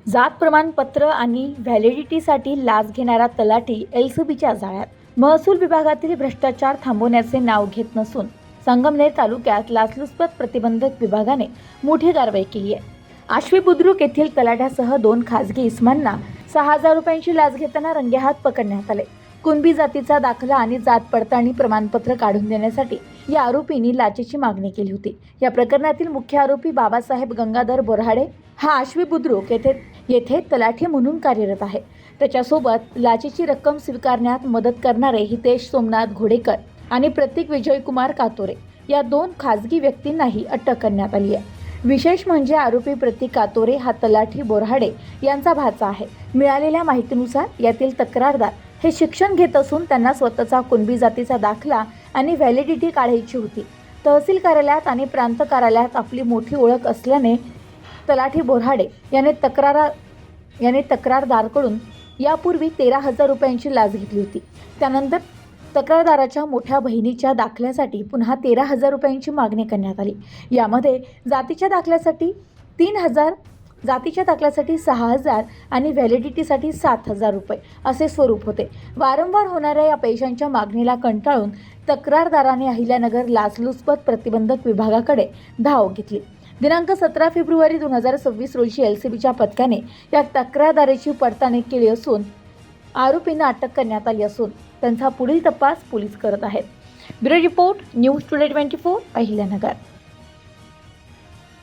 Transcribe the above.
जात प्रमाणपत्र आणि व्हॅलिडिटीसाठी लाच घेणारा तलाठी एलसीबीच्या जाळ्यात. महसूल विभागातील भ्रष्टाचार थांबवण्याचे नाव घेत नसून संगमनेर तालुक्यात लाचलुचपत प्रतिबंधक विभागाने मोठी कारवाई केली आहे. आश्वी बुद्रुक येथील तलाठ्यासह 2 खासगी इसमांना 6,000 रुपयांची लाच घेताना रंगेहात पकडण्यात आले. कुणबी जातीचा दाखला आणि जात पडताळणी प्रमाणपत्र काढून देण्यासाठी या आरोपींनी लाचेची मागणी केली होती. या प्रकरणातील मुख्य आरोपी बाबासाहेब गंगाधर बोराडे हा आश्वी बुद्रुक येथे तलाठी म्हणून कार्यरत आहे. त्याच्यासोबत लाचेची रक्कम स्वीकारण्यात मदत करणारे हितेश सोमनाथ घोडेकर आणि प्रतीक विजयकुमार कातोरे या 2 खासगी व्यक्तींनाही अटक करण्यात आली आहे. विशेष म्हणजे आरोपी प्रतीक कातोरे हा तलाठी बोराडे यांचा भाचा आहे. मिळालेल्या माहितीनुसार यातील तक्रारदार हे शिक्षण घेत असून त्यांना स्वतःचा कुणबी जातीचा दाखला आणि व्हॅलिडिटी काढायची होती. तहसील कार्यालयात आणि प्रांत कार्यालयात आपली मोठी ओळख असल्याने तलाठी बोराडे याने तक्रारदाराकडून यापूर्वी 13,000 रुपयांची लाच घेतली होती. त्यानंतर तक्रारदाराच्या मोठ्या बहिणीच्या दाखल्यासाठी पुन्हा 13,000 रुपयांची मागणी करण्यात आली. यामध्ये जातीच्या दाखल्यासाठी 3,000, जातीच्या दाखल्यासाठी 6,000 आणि व्हॅलिडिटीसाठी 7,000 रुपये असे स्वरूप होते. वारंवार होणाऱ्या या पैशांच्या मागणीला कंटाळून तक्रारदाराने अहिल्यानगर लाचलुचपत प्रतिबंधक विभागाकडे धाव घेतली. दिनांक 17 फेब्रुवारी 2026 रोजी एलसीबीच्या पथकाने या तक्रारदाराची पडताळणी केली असून आरोपींना अटक करण्यात आली असून त्यांचा पुढील तपास पोलीस करत आहेत. Bureau report, news today 24, Ahilyanagar.